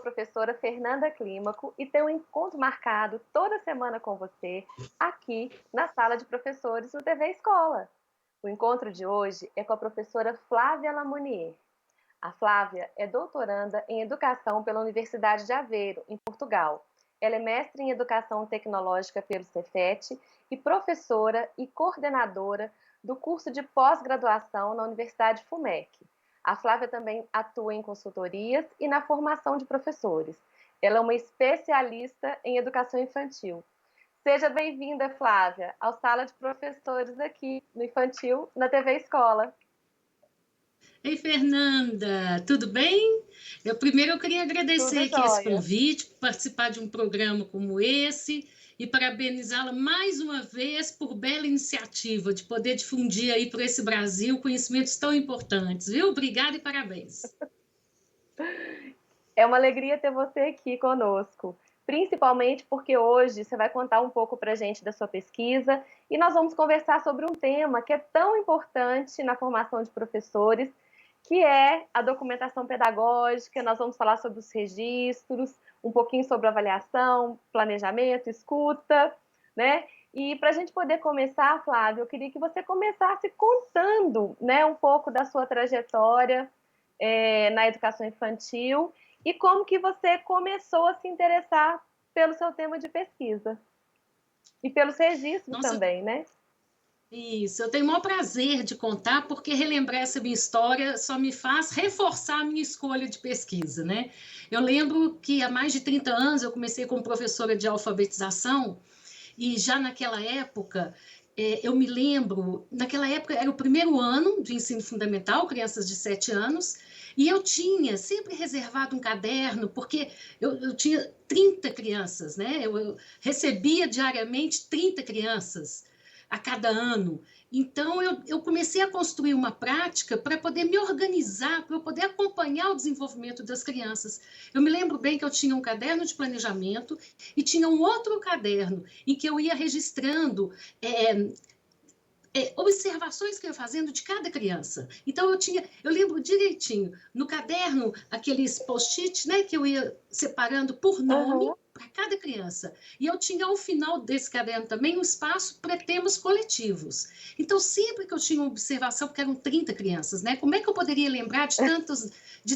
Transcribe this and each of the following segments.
professora Fernanda Clímaco e tenho um encontro marcado toda semana com você aqui na sala de professores do TV Escola. O encontro de hoje é com a professora Flávia Lamonier. A Flávia é doutoranda em Educação pela Universidade de Aveiro, em Portugal. Ela é mestre em Educação Tecnológica pelo Cefet e professora e coordenadora do curso de pós-graduação na Universidade FUMEC. A Flávia também atua em consultorias e na formação de professores. Ela é uma especialista em educação infantil. Seja bem-vinda, Flávia, ao Sala de Professores aqui no Infantil, na TV Escola. Ei, Fernanda, tudo bem? Eu queria agradecer Tudo aqui esse jóia. convite, participar de um programa como esse e parabenizá-la mais uma vez por bela iniciativa de poder difundir aí para esse Brasil conhecimentos tão importantes, viu? Obrigada e parabéns. É uma alegria ter você aqui conosco, principalmente porque hoje você vai contar um pouco para a gente da sua pesquisa e nós vamos conversar sobre um tema que é tão importante na formação de professores, que é a documentação pedagógica. Nós vamos falar sobre os registros, um pouquinho sobre avaliação, planejamento, escuta, né? E para a gente poder começar, Flávio, eu queria que você começasse contando, né, um pouco da sua trajetória na educação infantil e como que você começou a se interessar pelo seu tema de pesquisa e pelos registros Nossa, também, né? isso, eu tenho o maior prazer de contar, porque relembrar essa minha história só me faz reforçar a minha escolha de pesquisa, né? Eu lembro que há mais de 30 anos eu comecei como professora de alfabetização. E já naquela época, eu me lembro, naquela época era o primeiro ano de ensino fundamental, crianças de 7 anos, e eu tinha sempre reservado um caderno, porque eu tinha 30 crianças, né? Eu recebia diariamente 30 crianças a cada ano. Então, eu comecei a construir uma prática para poder me organizar, para eu poder acompanhar o desenvolvimento das crianças. Eu me lembro bem que eu tinha um caderno de planejamento e tinha um outro caderno em que eu ia registrando observações que eu ia fazendo de cada criança. Então, eu lembro direitinho, no caderno, aqueles post-it, né, que eu ia separando por nome para cada criança. E eu tinha, ao final desse caderno também, um espaço para temas coletivos. Então, sempre que eu tinha uma observação, porque eram 30 crianças, né, como é que eu poderia lembrar de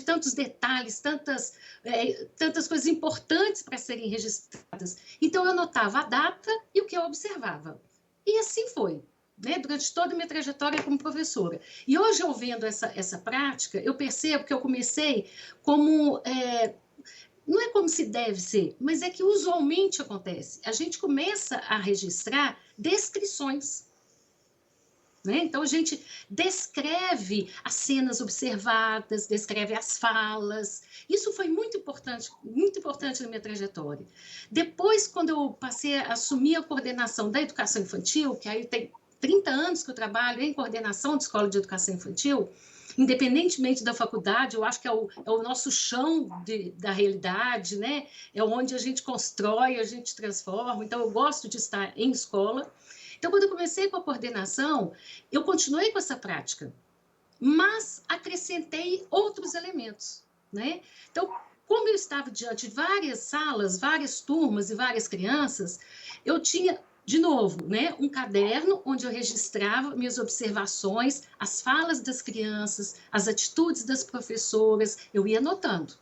tantos detalhes, tantas coisas importantes para serem registradas? Então, eu anotava a data e o que eu observava. E assim foi, né, durante toda a minha trajetória como professora. E hoje, eu vendo essa prática, eu percebo que eu comecei como... não é como se deve ser, mas é que usualmente acontece. A gente começa a registrar descrições, né? Então, a gente descreve as cenas observadas, descreve as falas. Isso foi muito importante na minha trajetória. Depois, quando eu passei a assumir a coordenação da educação infantil, que aí tem 30 anos que eu trabalho em coordenação de escola de educação infantil, independentemente da faculdade, eu acho que é o nosso chão da realidade, né? É onde a gente constrói, a gente transforma. Então, eu gosto de estar em escola. Então, quando eu comecei com a coordenação, eu continuei com essa prática, mas acrescentei outros elementos, né? Então, como eu estava diante de várias salas, várias turmas e várias crianças, eu tinha, de novo, né, um caderno onde eu registrava minhas observações, as falas das crianças, as atitudes das professoras, eu ia anotando.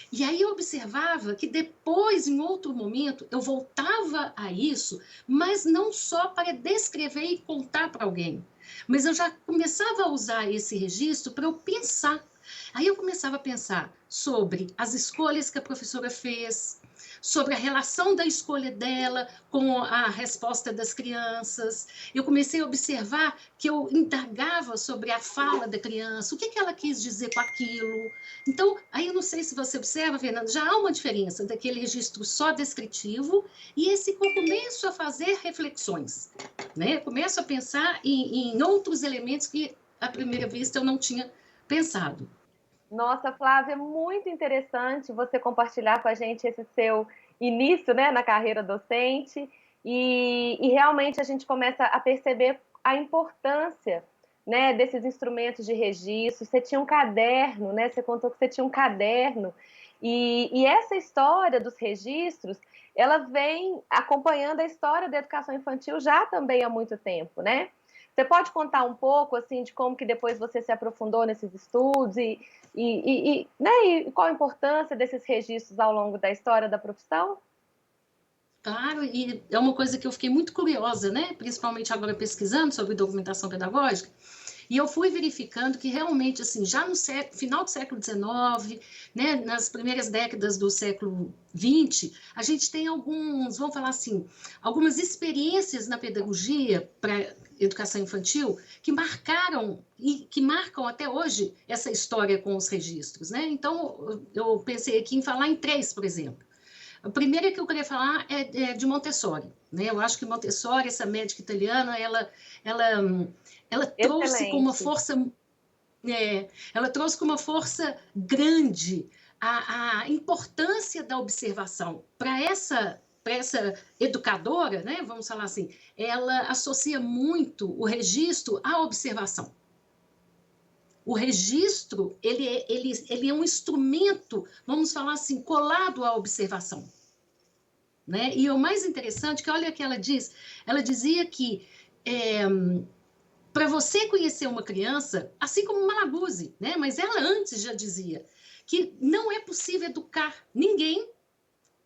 E aí eu observava que depois, em outro momento, eu voltava a isso, mas não só para descrever e contar para alguém, mas eu já começava a usar esse registro para eu pensar. Aí eu começava a pensar sobre as escolhas que a professora fez, sobre a relação da escolha dela com a resposta das crianças. Eu comecei a observar que eu indagava sobre a fala da criança, o que ela quis dizer com aquilo. Então, aí eu não sei se você observa, Fernando, já há uma diferença daquele registro só descritivo e esse que eu começo a fazer reflexões, né? Eu começo a pensar em outros elementos que, à primeira vista, eu não tinha pensado. Nossa, Flávia, é muito interessante você compartilhar com a gente esse seu início, né, na carreira docente e realmente a gente começa a perceber a importância, né, desses instrumentos de registro. Você tinha um caderno, né? Você contou que você tinha um caderno E essa história dos registros, ela vem acompanhando a história da educação infantil já também há muito tempo, né? Você pode contar um pouco, assim, de como que depois você se aprofundou nesses estudos né, e qual a importância desses registros ao longo da história da profissão? Claro, e é uma coisa que eu fiquei muito curiosa, né? Principalmente agora pesquisando sobre documentação pedagógica, e eu fui verificando que realmente, assim, já no final do século XIX, né, nas primeiras décadas do século XX, a gente tem alguns, vamos falar assim, algumas experiências na pedagogia para educação infantil que marcaram e que marcam até hoje essa história com os registros, né? Então, eu pensei aqui em falar em três, por exemplo. A primeira que eu queria falar é de Montessori, né? Eu acho que Montessori, essa médica italiana, ela, ela trouxe com uma Excelente. força, ela trouxe com uma força grande a importância da observação para essa educadora, né? Vamos falar assim, ela associa muito o registro à observação. O registro, ele é um instrumento, vamos falar assim, colado à observação. Né? E o mais interessante, que olha o que ela dizia que para você conhecer uma criança, assim como Malaguzzi, né? Mas ela antes já dizia que não é possível educar ninguém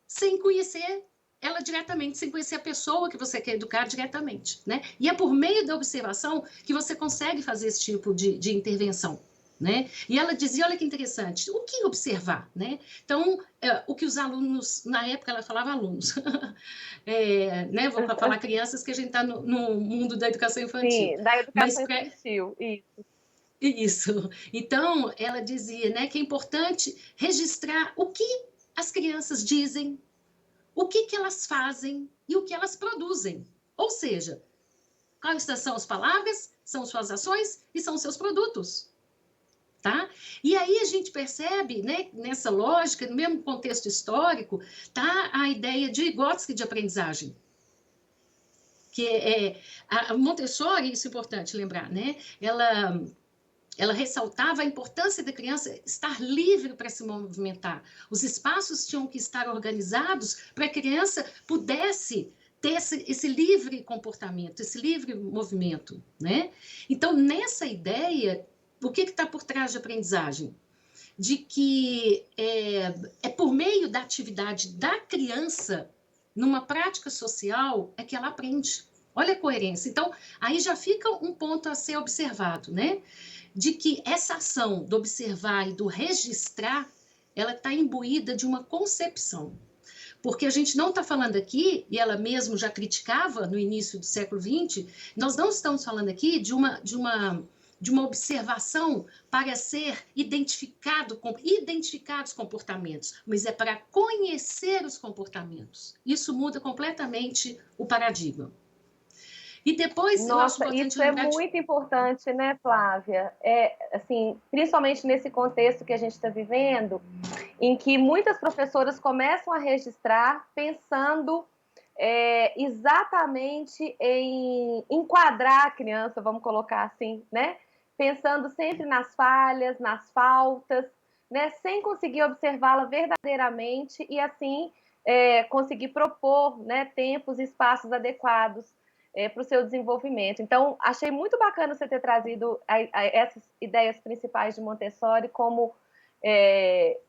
sem conhecer ela diretamente, sem conhecer a pessoa que você quer educar diretamente, né? E é por meio da observação que você consegue fazer esse tipo de intervenção. Né? E ela dizia, olha que interessante, o que observar? Né? Então, o que os alunos, na época ela falava alunos, né? Vou falar crianças que a gente está no mundo da educação infantil. Sim, da Mas educação infantil, isso. isso. Então, ela dizia, né, que é importante registrar o que as crianças dizem, o que elas fazem e o que elas produzem. Ou seja, quais são as palavras, são suas ações e são seus produtos. Tá? E aí a gente percebe, né, nessa lógica, no mesmo contexto histórico, tá a ideia de Vygotsky de aprendizagem. Que a Montessori, isso é importante lembrar, né? Ela ressaltava a importância da criança estar livre para se movimentar. Os espaços tinham que estar organizados para a criança pudesse ter esse livre comportamento, esse livre movimento, né? Então, nessa ideia, o que está por trás de aprendizagem? De que é por meio da atividade da criança, numa prática social, é que ela aprende. Olha a coerência. Então, aí já fica um ponto a ser observado, né? De que essa ação do observar e do registrar, ela está imbuída de uma concepção. Porque a gente não está falando aqui, e ela mesmo já criticava no início do século XX, nós não estamos falando aqui de uma observação para ser identificados comportamentos, mas é para conhecer os comportamentos. Isso muda completamente o paradigma. E depois, eu acho Nossa, importante isso é lembrar muito importante, né, Flávia? Assim, principalmente nesse contexto que a gente está vivendo, em que muitas professoras começam a registrar pensando exatamente em enquadrar a criança, vamos colocar assim, né? Pensando sempre nas falhas, nas faltas, né? Sem conseguir observá-la verdadeiramente e assim conseguir propor, né, tempos e espaços adequados para o seu desenvolvimento. Então, achei muito bacana você ter trazido essas ideias principais de Montessori como,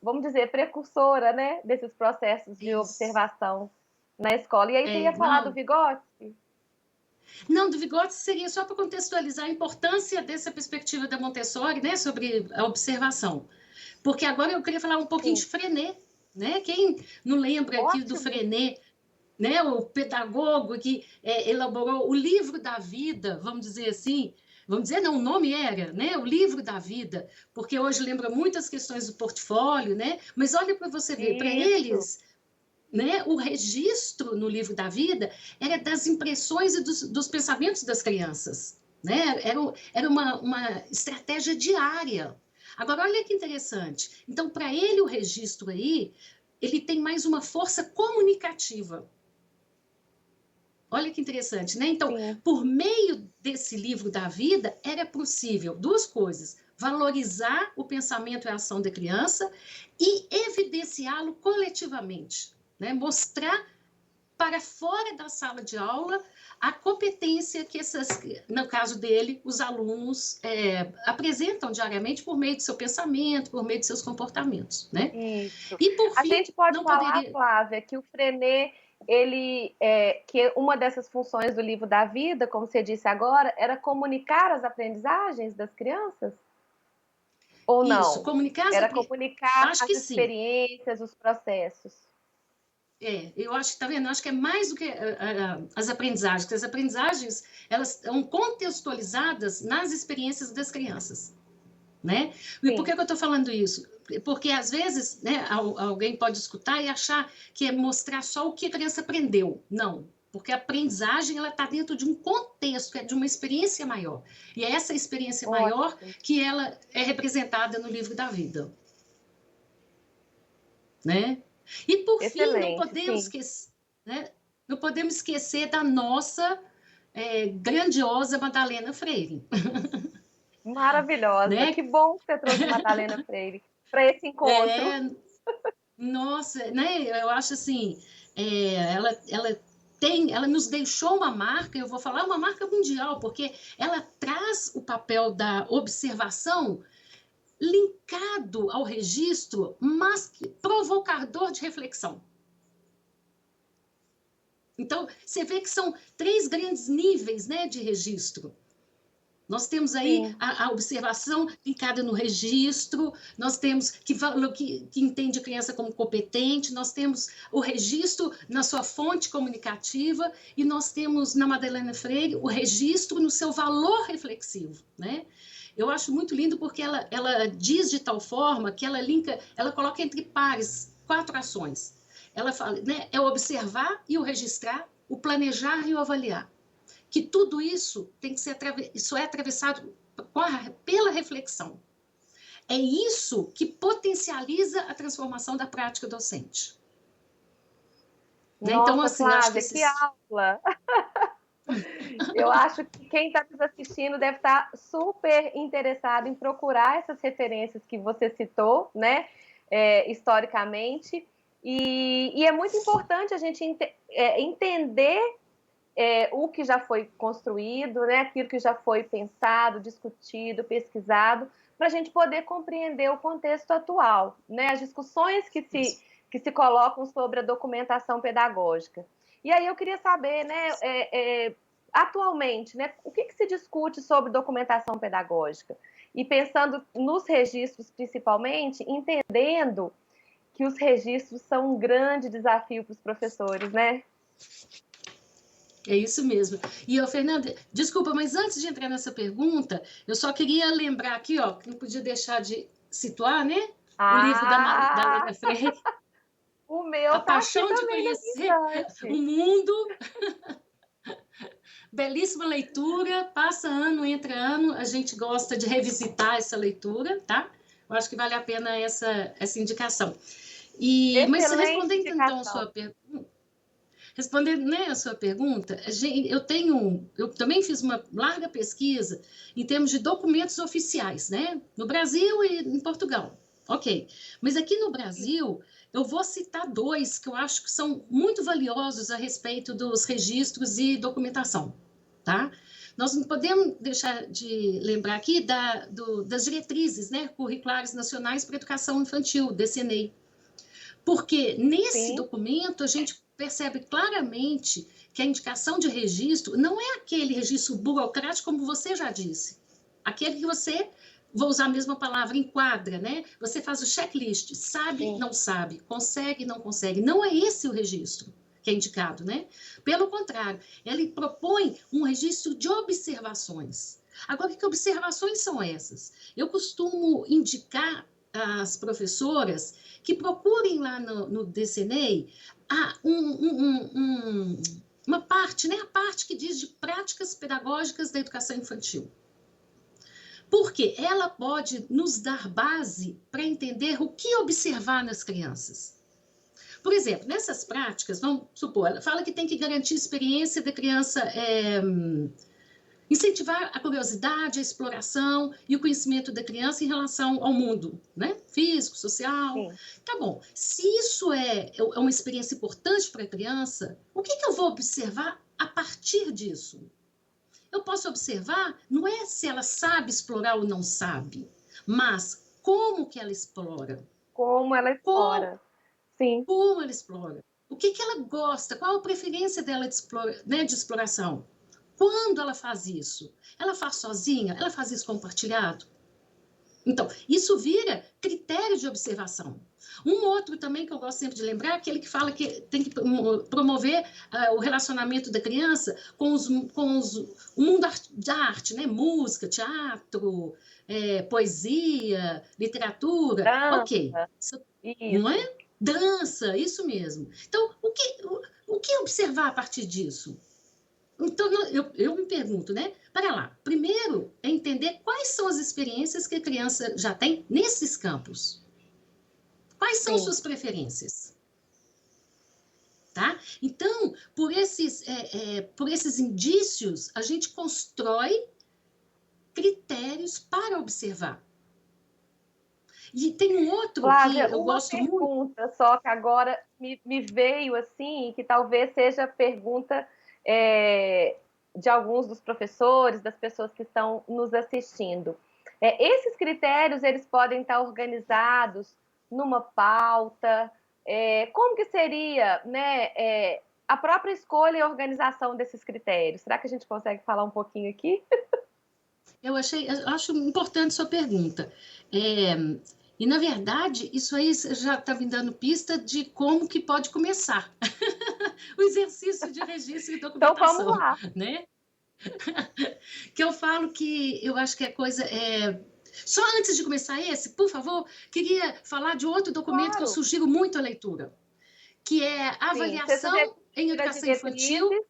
vamos dizer, precursora, né, desses processos de isso. observação na escola. E aí você ia falar do Não, Vygotsky? não, do Vygotsky seria só para contextualizar a importância dessa perspectiva da Montessori, né, sobre a observação. Porque agora eu queria falar um pouquinho Sim. de Freinet, né? Quem não lembra aqui do Ótimo. Freinet, né, o pedagogo que elaborou o livro da vida, vamos dizer assim, vamos dizer, não, o nome era, né, o livro da vida, porque hoje lembra muitas questões do portfólio, né, mas olha para você ver, para Isso. eles, né, o registro no livro da vida era das impressões e dos pensamentos das crianças, né, era uma estratégia diária. Agora, olha que interessante, então, para ele, o registro aí, ele tem mais uma força comunicativa. Olha que interessante, né? Então, Sim. por meio desse livro da vida, era possível duas coisas: valorizar o pensamento e a ação da criança e evidenciá-lo coletivamente, né? Mostrar para fora da sala de aula a competência que no caso dele, os alunos apresentam diariamente por meio do seu pensamento, por meio de seus comportamentos, né? Isso. E por A fim, gente pode não falar, poderia... Flávia, que o Freinet, que uma dessas funções do livro da vida, como você disse agora, era comunicar as aprendizagens das crianças? Ou Isso, não? comunicar Era comunicar Acho as que sim. experiências, os processos. Eu acho que, tá vendo? Eu acho que é mais do que as aprendizagens, porque as aprendizagens, elas estão contextualizadas nas experiências das crianças, né? E por que Sim. eu estou falando isso? Porque, às vezes, né, alguém pode escutar e achar que é mostrar só o que a criança aprendeu. Não, porque a aprendizagem, ela está dentro de um contexto, de uma experiência maior. E é essa experiência maior Ótimo. que ela é representada no livro da vida, né? E, por fim, não Excelente, podemos sim. esquecer, né? Não podemos esquecer da nossa grandiosa Madalena Freire, Maravilhosa. né? Que bom que você trouxe Madalena Freire para esse encontro. É, nossa, né? Eu acho assim, ela nos deixou uma marca, eu vou falar uma marca mundial, porque ela traz o papel da observação linkado ao registro, mas provocador de reflexão. Então, você vê que são 3 grandes níveis, né, de registro. Nós temos aí a observação linkada no registro, nós temos que entende a criança como competente, nós temos o registro na sua fonte comunicativa e nós temos na Madalena Freire o registro no seu valor reflexivo, né? Eu acho muito lindo porque ela diz de tal forma que ela coloca entre pares 4 ações. Ela fala, né, é o observar e o registrar, o planejar e o avaliar. Que tudo isso tem que ser atravessado pela reflexão. É isso que potencializa a transformação da prática docente. Né? Então, Nossa, assim, eu acho que Flávia, que aula! Eu acho que quem está nos assistindo deve estar super interessado em procurar essas referências que você citou, né, historicamente. E é muito importante a gente entender o que já foi construído, né, aquilo que já foi pensado, discutido, pesquisado, para a gente poder compreender o contexto atual, né, as discussões que se colocam sobre a documentação pedagógica. E aí eu queria saber, né, atualmente, né, o que se discute sobre documentação pedagógica? E pensando nos registros principalmente, entendendo que os registros são um grande desafio para os professores, né? É isso mesmo. E, Fernanda, desculpa, mas antes de entrar nessa pergunta, eu só queria lembrar aqui, ó, que não podia deixar de situar, né? O livro da Madalena Freire. O meu A tá aqui Paixão de também na Conhecer minha o estante. Mundo. Belíssima leitura, passa ano, entra ano, a gente gosta de revisitar essa leitura, tá? Eu acho que vale a pena essa indicação. Mas Excelente respondendo então a indicação. sua pergunta, respondendo, né, a sua pergunta, eu também fiz uma larga pesquisa em termos de documentos oficiais, né, no Brasil e em Portugal. Ok, mas aqui no Brasil eu vou citar 2 que eu acho que são muito valiosos a respeito dos registros e documentação, tá? Nós não podemos deixar de lembrar aqui das diretrizes, né, curriculares nacionais para a educação infantil, DCNEI. Porque nesse documento a gente percebe claramente que a indicação de registro não é aquele registro burocrático, como você já disse. Aquele que você, vou usar a mesma palavra, enquadra, né? Você faz o checklist, sabe, não sabe, consegue, não consegue. Não é esse o registro que é indicado, né? Pelo contrário, ele propõe um registro de observações. Agora, que observações são essas? Eu costumo indicar às professoras que procurem lá no DCNEI uma parte, né? A parte que diz de práticas pedagógicas da educação infantil. Porque ela pode nos dar base para entender o que observar nas crianças. Por exemplo, nessas práticas, vamos supor, ela fala que tem que garantir a experiência da criança Incentivar a curiosidade, a exploração e o conhecimento da criança em relação ao mundo, né? Físico, social. Sim. Tá bom. Se isso é uma experiência importante para a criança, o que eu vou observar a partir disso? Eu posso observar, não é se ela sabe explorar ou não sabe, mas como que ela explora. Como ela explora. Sim. Como ela explora. O que ela gosta, qual a preferência dela de exploração. Quando ela faz isso? Ela faz sozinha? Ela faz isso compartilhado? Então, isso vira critério de observação. Um outro também que eu gosto sempre de lembrar é aquele que fala que tem que promover o relacionamento da criança com o mundo da arte, né? Música, teatro, poesia, literatura. Dança. Ok. Não é? Dança, isso mesmo. Então, o que observar a partir disso? Então, eu me pergunto, né? Para lá. Primeiro, é entender quais são as experiências que a criança já tem nesses campos. Quais são suas preferências? Tá? Então, por esses indícios, a gente constrói critérios para observar. E tem um outro Flávia, que eu gosto muito. Uma pergunta só que agora me veio assim, que talvez seja a pergunta de alguns dos professores, das pessoas que estão nos assistindo. Esses critérios, eles podem estar organizados numa pauta? Como que seria, né, a própria escolha e organização desses critérios? Será que a gente consegue falar um pouquinho aqui? Eu acho importante sua pergunta. E, na verdade, isso aí já está me dando pista de como que pode começar o exercício de registro e documentação. Então, vamos lá. Né? Que eu falo que eu acho que a coisa é... Só antes de começar esse, por favor, queria falar de outro documento que eu sugiro muito a leitura, que é a avaliação em educação infantil.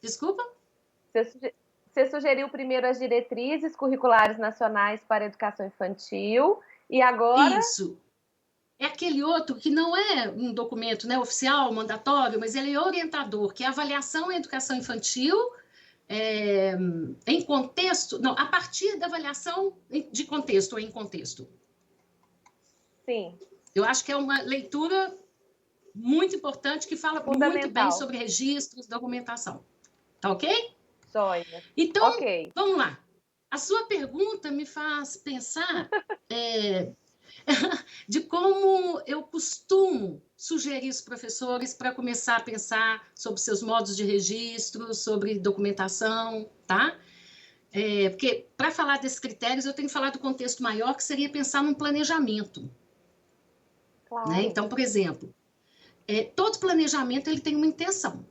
Desculpa? Você sugeriu primeiro as diretrizes curriculares nacionais para a educação infantil, e agora... Isso. É aquele outro que não é um documento, né, oficial, mandatório, mas ele é orientador, que é a avaliação em educação infantil, em contexto, não, a partir da avaliação de contexto ou em contexto. Sim. Eu acho que é uma leitura muito importante, que fala muito bem sobre registros, documentação. Tá ok? Joia. Então, vamos lá. A sua pergunta me faz pensar de como eu costumo sugerir os professores para começar a pensar sobre seus modos de registro, sobre documentação, tá? Porque, para falar desses critérios, eu tenho que falar do contexto maior, que seria pensar num planejamento. Claro. Né? Então, por exemplo, todo planejamento ele tem uma intenção.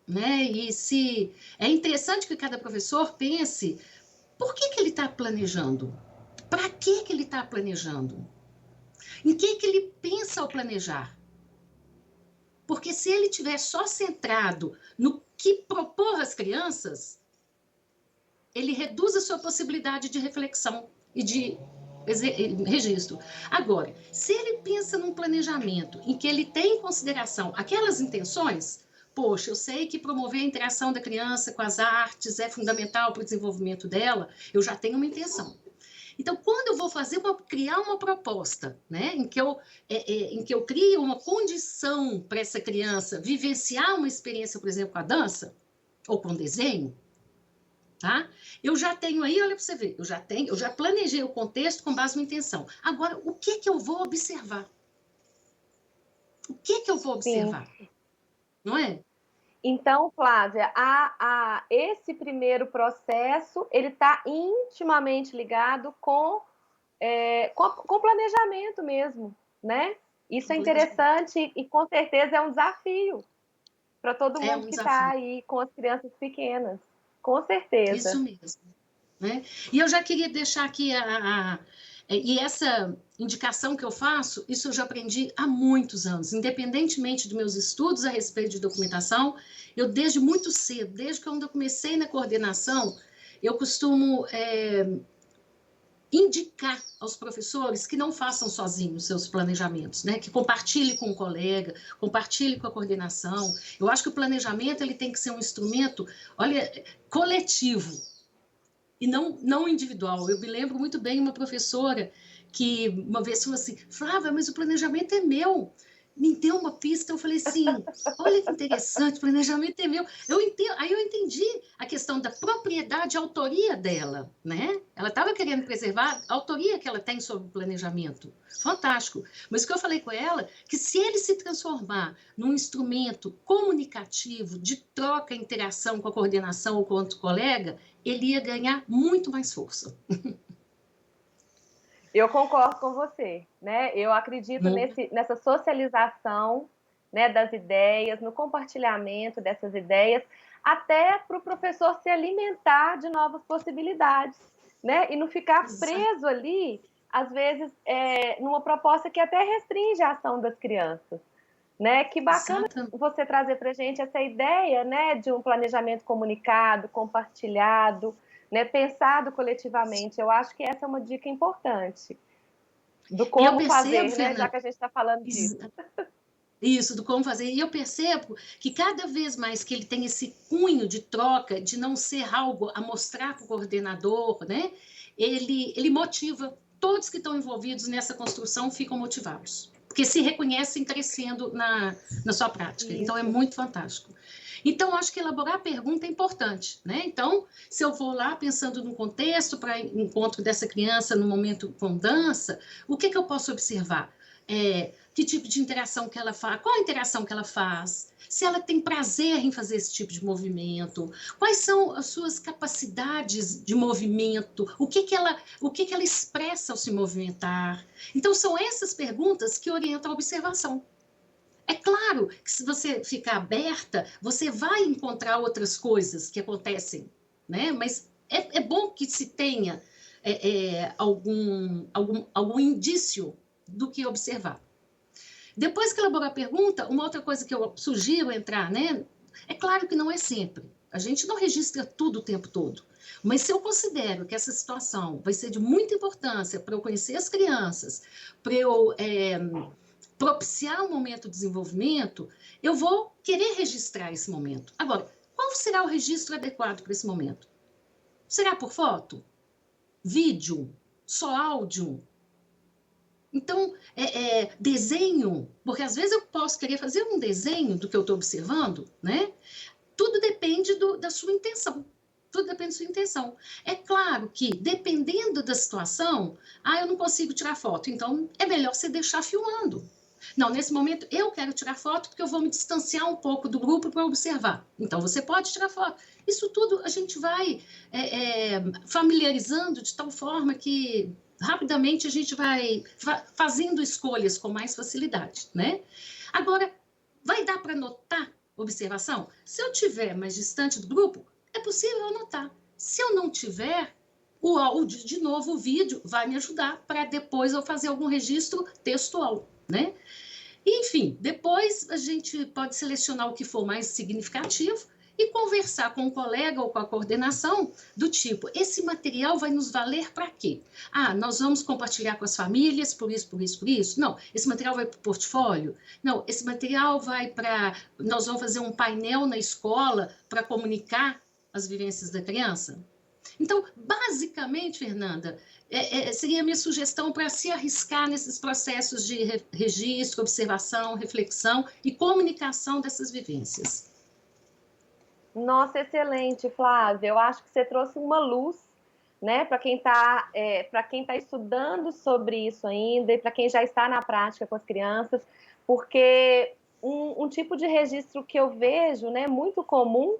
Né? E se é interessante que cada professor pense por que ele está planejando? Para que ele está planejando? Em que ele pensa ao planejar? Porque se ele estiver só centrado no que propor às crianças, ele reduz a sua possibilidade de reflexão e de registro. Agora, se ele pensa num planejamento em que ele tem em consideração aquelas intenções, poxa, eu sei que promover a interação da criança com as artes é fundamental para o desenvolvimento dela, eu já tenho uma intenção. Então, quando eu vou criar uma proposta, né, em que eu crio uma condição para essa criança vivenciar uma experiência, por exemplo, com a dança ou com o desenho, tá? Eu já tenho aí, olha para você ver, eu já planejei o contexto com base na intenção. Agora, o que eu vou observar? O que eu vou observar? Sim. Não é? Então, Flávia, esse primeiro processo, ele está intimamente ligado com planejamento mesmo, né? Isso é interessante e com certeza é um desafio para todo mundo que está aí com as crianças pequenas. Com certeza. Isso mesmo. Né? E eu já queria deixar aqui e essa indicação que eu faço, isso eu já aprendi há muitos anos, independentemente dos meus estudos a respeito de documentação, eu desde muito cedo, desde quando eu comecei na coordenação, eu costumo indicar aos professores que não façam sozinhos seus planejamentos, né? Que compartilhe com o colega, compartilhe com a coordenação. Eu acho que o planejamento ele tem que ser um instrumento, olha, coletivo e não individual. Eu me lembro muito bem uma professora que uma vez falou assim, Flávia, mas o planejamento é meu. Me deu uma pista, eu falei assim, olha que interessante, o planejamento é meu. Aí eu entendi a questão da propriedade e autoria dela, né? Ela estava querendo preservar a autoria que ela tem sobre o planejamento. Fantástico. Mas o que eu falei com ela, que se ele se transformar num instrumento comunicativo, de troca, interação com a coordenação ou com outro colega, ele ia ganhar muito mais força. Eu concordo com você, né? Eu acredito nessa socialização, né, das ideias, no compartilhamento dessas ideias, até para o professor se alimentar de novas possibilidades, né? E não ficar preso ali, às vezes, numa proposta que até restringe a ação das crianças, né? Que bacana você trazer para a gente essa ideia, né, de um planejamento comunicado, compartilhado, né, pensado coletivamente. Eu acho que essa é uma dica importante do como fazer, né, já que a gente está falando disso. Isso, do como fazer. E eu percebo que cada vez mais que ele tem esse cunho de troca, de não ser algo a mostrar para o coordenador, né, ele motiva. Todos que estão envolvidos nessa construção ficam motivados, porque se reconhecem crescendo na sua prática. Isso. Então, é muito fantástico. Então, acho que elaborar a pergunta é importante, né? Então, se eu vou lá pensando no contexto para encontro dessa criança no momento com dança, o que eu posso observar? Que tipo de interação que ela faz, qual a interação que ela faz, se ela tem prazer em fazer esse tipo de movimento, quais são as suas capacidades de movimento, o que ela expressa ao se movimentar. Então, são essas perguntas que orientam a observação. É claro que se você ficar aberta, você vai encontrar outras coisas que acontecem, né? Mas é bom que se tenha algum indício do que observar. Depois que elaborar a pergunta, uma outra coisa que eu sugiro entrar, né? É claro que não é sempre. A gente não registra tudo o tempo todo. Mas se eu considero que essa situação vai ser de muita importância para eu conhecer as crianças, para eu propiciar um momento de desenvolvimento, eu vou querer registrar esse momento. Agora, qual será o registro adequado para esse momento? Será por foto? Vídeo? Só áudio? Então, desenho, porque às vezes eu posso querer fazer um desenho do que eu estou observando, né? Tudo depende da sua intenção. Tudo depende da sua intenção. É claro que, dependendo da situação, eu não consigo tirar foto, então é melhor você deixar filmando. Não, nesse momento eu quero tirar foto porque eu vou me distanciar um pouco do grupo para observar. Então, você pode tirar foto. Isso tudo a gente vai familiarizando de tal forma que rapidamente a gente vai fazendo escolhas com mais facilidade, né? Agora, vai dar para notar observação? Se eu estiver mais distante do grupo, é possível anotar. Se eu não tiver, o áudio, de novo, o vídeo, vai me ajudar para depois eu fazer algum registro textual, né? Enfim, depois a gente pode selecionar o que for mais significativo e conversar com o colega ou com a coordenação do tipo, esse material vai nos valer para quê? Nós vamos compartilhar com as famílias por isso, por isso, por isso. Não, esse material vai para o portfólio. Não, esse material vai para... Nós vamos fazer um painel na escola para comunicar as vivências da criança. Então, basicamente, Fernanda, seria a minha sugestão para se arriscar nesses processos de registro, observação, reflexão e comunicação dessas vivências. Nossa, excelente, Flávia. Eu acho que você trouxe uma luz, né, para quem está estudando sobre isso ainda e para quem já está na prática com as crianças, porque um tipo de registro que eu vejo, né, muito comum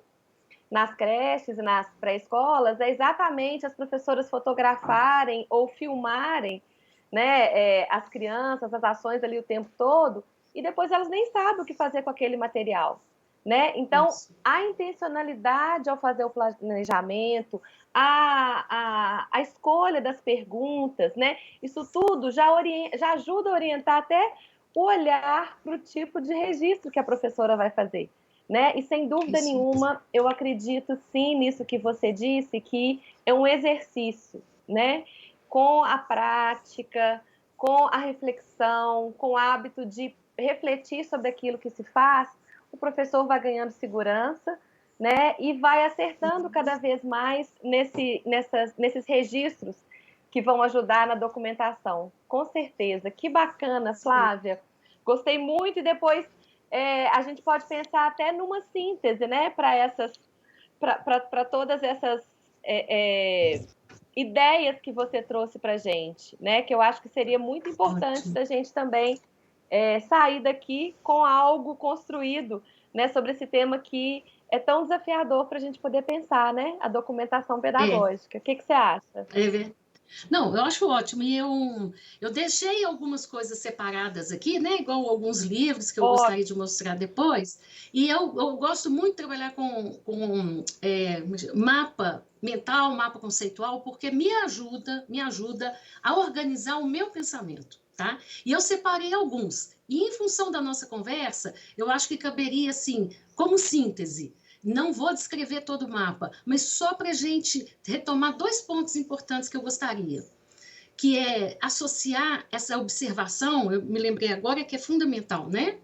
nas creches e nas pré-escolas é exatamente as professoras fotografarem ou filmarem, né, as crianças, as ações ali o tempo todo, e depois elas nem sabem o que fazer com aquele material, né? Então, a intencionalidade ao fazer o planejamento, a escolha das perguntas, né? Isso tudo já ajuda a orientar até o olhar para o tipo de registro que a professora vai fazer. Né? E sem dúvida nenhuma, eu acredito sim nisso que você disse, que é um exercício, né? com a prática, com a reflexão, com o hábito de refletir sobre aquilo que se faz, o professor vai ganhando segurança, né? E vai acertando cada vez mais nesses registros que vão ajudar na documentação. Com certeza. Que bacana, Flávia. Gostei muito e depois a gente pode pensar até numa síntese, né? Para todas essas ideias que você trouxe para a gente, né? Que eu acho que seria muito importante da gente também sair daqui com algo construído, né? Sobre esse tema que é tão desafiador para a gente poder pensar, né? A documentação pedagógica. O que você acha? Não, eu acho ótimo. E eu deixei algumas coisas separadas aqui, né? Igual alguns livros que eu gostaria de mostrar depois. E eu gosto muito de trabalhar com mapa mental, mapa conceitual, porque me ajuda a organizar o meu pensamento, tá? E eu separei alguns. E em função da nossa conversa, eu acho que caberia, assim, como síntese. Não vou descrever todo o mapa, mas só para a gente retomar 2 pontos importantes que eu gostaria, que é associar essa observação, eu me lembrei agora que é fundamental, né?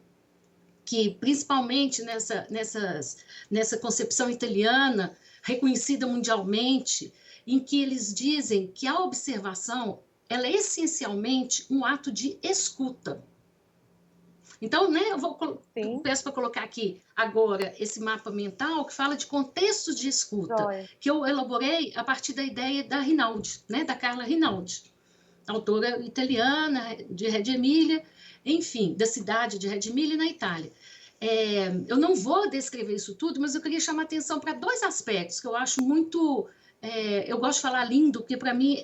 Que principalmente nessa concepção italiana, reconhecida mundialmente, em que eles dizem que a observação ela é essencialmente um ato de escuta. Então, né, eu peço para colocar aqui agora esse mapa mental que fala de contextos de escuta, que eu elaborei a partir da ideia da Rinaldi, né, da Carla Rinaldi, autora italiana de Reggio Emília, enfim, da cidade de Reggio Emília, na Itália. Eu não vou descrever isso tudo, mas eu queria chamar atenção para 2 aspectos que eu acho muito... eu gosto de falar lindo, porque para mim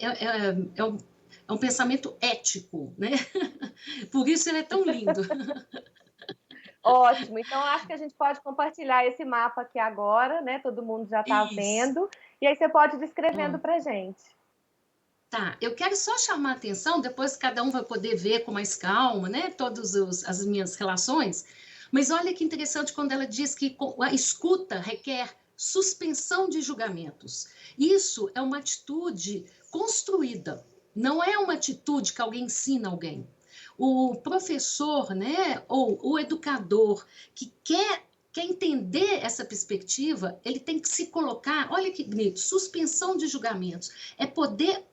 é um pensamento ético, né? Por isso ele é tão lindo. Ótimo. Então, acho que a gente pode compartilhar esse mapa aqui agora, né? Todo mundo já está vendo. E aí você pode ir descrevendo para a gente. Tá, eu quero só chamar a atenção, depois cada um vai poder ver com mais calma, né? Todas as minhas relações. Mas olha que interessante quando ela diz que a escuta requer suspensão de julgamentos. Isso é uma atitude construída, não é uma atitude que alguém ensina alguém. O professor, né, ou o educador que quer entender essa perspectiva, ele tem que se colocar, olha que bonito, suspensão de julgamentos, é poder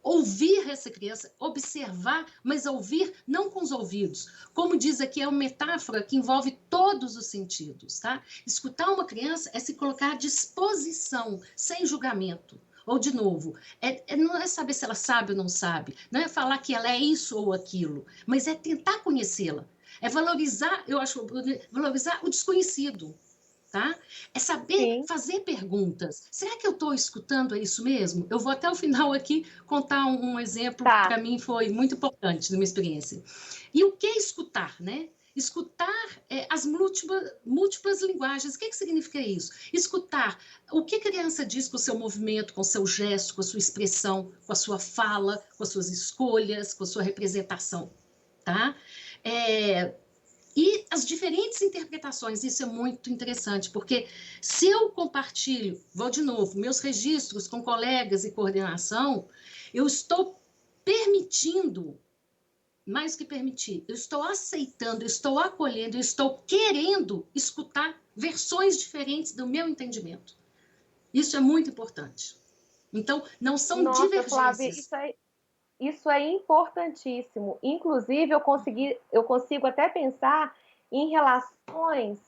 ouvir essa criança, observar, mas ouvir não com os ouvidos. Como diz aqui, é uma metáfora que envolve todos os sentidos, tá? Escutar uma criança é se colocar à disposição, sem julgamento. Ou, de novo, não é saber se ela sabe ou não sabe, não é falar que ela é isso ou aquilo, mas é tentar conhecê-la. É valorizar, eu acho, valorizar o desconhecido. Tá? É saber fazer perguntas. Será que eu estou escutando isso mesmo? Eu vou até o final aqui contar um exemplo que para mim foi muito importante na minha experiência. E o que é escutar, né? Escutar as múltiplas linguagens. O que significa isso? Escutar o que a criança diz com o seu movimento, com o seu gesto, com a sua expressão, com a sua fala, com as suas escolhas, com a sua representação. Tá? E as diferentes interpretações, isso é muito interessante, porque se eu compartilho, vou de novo, meus registros com colegas e coordenação, eu estou permitindo, mais que permitir, eu estou aceitando, eu estou acolhendo, eu estou querendo escutar versões diferentes do meu entendimento. Isso é muito importante. Então, não são divergências. Flávia, isso é importantíssimo. Inclusive, eu consigo até pensar em relações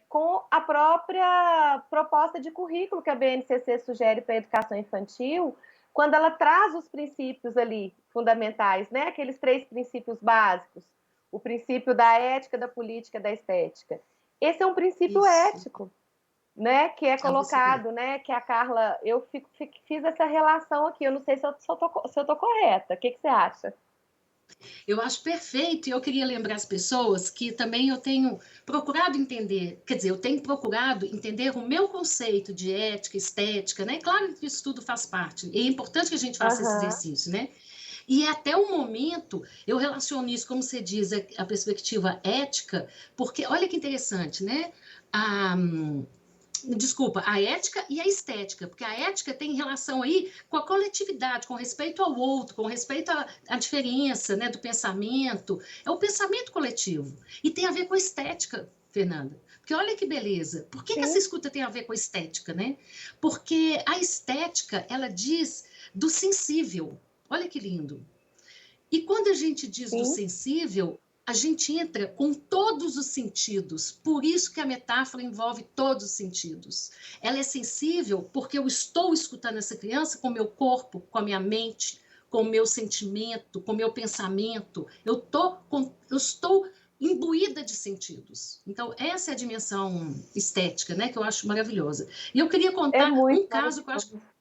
com a própria proposta de currículo que a BNCC sugere para a educação infantil, quando ela traz os princípios ali fundamentais, né? Aqueles 3 princípios básicos. O princípio da ética, da política, da estética. Esse é um princípio ético, né, que é colocado, né, que a Carla, eu fiz essa relação aqui, eu não sei se eu tô correta, o que você acha? Eu acho perfeito, e eu queria lembrar as pessoas que também eu tenho procurado entender, quer dizer, eu tenho procurado entender o meu conceito de ética, estética, né, claro que isso tudo faz parte, e é importante que a gente faça esse exercício, né, e até o momento, eu relaciono isso, como você diz, a perspectiva ética, porque olha que interessante, né, Desculpa, a ética e a estética, porque a ética tem relação aí com a coletividade, com respeito ao outro, com respeito à diferença, né, do pensamento, é o pensamento coletivo, e tem a ver com a estética, Fernanda, porque olha que beleza, por que essa Sim, escuta tem a ver com a estética, né? Porque a estética, ela diz do sensível, olha que lindo, e quando a gente diz do sim, sensível, a gente entra com todos os sentidos. Por isso que a metáfora envolve todos os sentidos. Ela é sensível porque eu estou escutando essa criança com o meu corpo, com a minha mente, com o meu sentimento, com o meu pensamento. Eu estou imbuída de sentidos. Então, essa é a dimensão estética, né, que eu acho maravilhosa. E eu queria é contar muito um caso que eu acho. maravilhoso.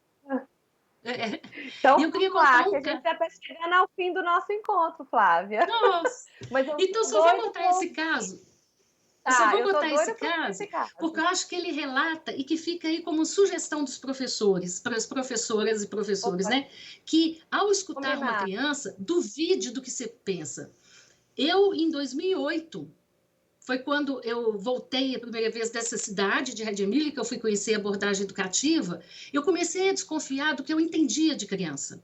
É, Então, e eu queria vamos lá, contar que um a gente caso. já está chegando ao fim do nosso encontro, Flávia. Nossa! Mas eu Então, estou só vou doida contar para esse ouvir. caso. Eu só Tá, vou eu estou contar esse doida para ouvir caso esse porque caso. eu acho que ele relata e que fica aí como sugestão dos professores, para as professoras e professores, Opa, né? Que ao escutar uma combinado. criança, duvide do que você pensa. Eu, em 2008, foi quando eu voltei a primeira vez dessa cidade de Redemilho, que eu fui conhecer a abordagem educativa, eu comecei a desconfiar do que eu entendia de criança.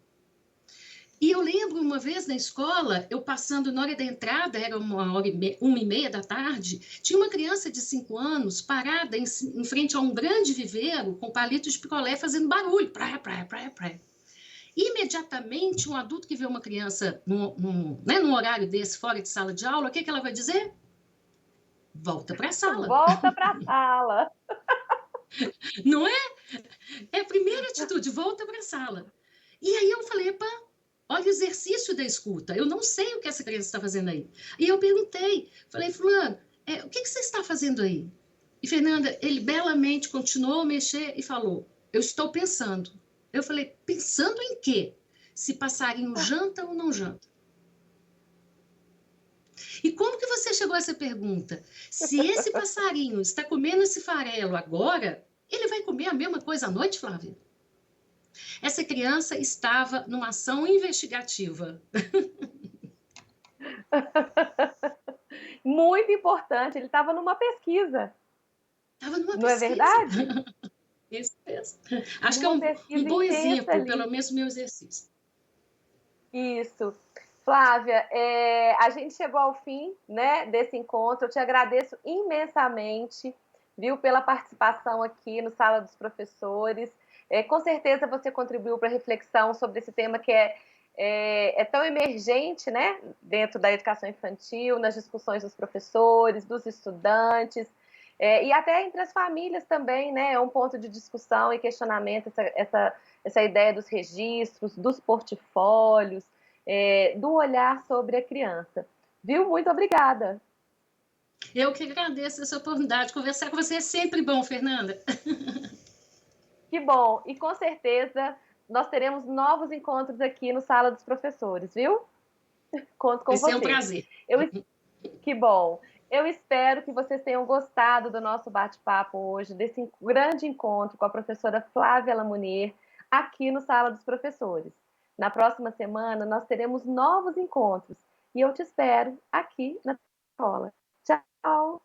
E eu lembro uma vez na escola, eu passando na hora da entrada, era 1h30 da tarde, tinha uma criança de 5 anos parada em frente a um grande viveiro com palito de picolé fazendo barulho. Praia, praia, praia, praia. Imediatamente, um adulto que vê uma criança num horário desse, fora de sala de aula, o que ela vai dizer? Volta para a sala. Volta para a sala. Não é? É a primeira atitude, volta para a sala. E aí eu falei, epa, olha o exercício da escuta. Eu não sei o que essa criança está fazendo aí. E eu perguntei, falei, fulano, o que você está fazendo aí? E Fernanda, ele belamente continuou a mexer e falou, eu estou pensando. Eu falei, pensando em quê? Se passarinho janta ou não janta? E como que você chegou a essa pergunta? Se esse passarinho está comendo esse farelo agora, ele vai comer a mesma coisa à noite, Flávia? Essa criança estava numa ação investigativa. Muito importante, ele estava numa pesquisa, Estava numa não é pesquisa. verdade? Isso mesmo. Acho que é Numa um pesquisa bom intensa exemplo, pelo ali. menos meu exercício. Isso. Flávia, a gente chegou ao fim, né, desse encontro. Eu te agradeço imensamente, viu, pela participação aqui no Sala dos Professores. Com certeza você contribuiu para a reflexão sobre esse tema que é tão emergente, né, dentro da educação infantil, nas discussões dos professores, dos estudantes, e até entre as famílias também, né, é um ponto de discussão e questionamento essa ideia dos registros, dos portfólios, do olhar sobre a criança. Viu? Muito obrigada. Eu que agradeço essa oportunidade. Conversar com você é sempre bom, Fernanda. Que bom. E com certeza nós teremos novos encontros aqui no Sala dos Professores, viu? Conto Vai com ser um você. prazer. Eu, que bom. Eu espero que vocês tenham gostado do nosso bate-papo hoje, desse grande encontro com a professora Flávia Lamounier, aqui no Sala dos Professores. Na próxima semana, nós teremos novos encontros e eu te espero aqui na escola. Tchau!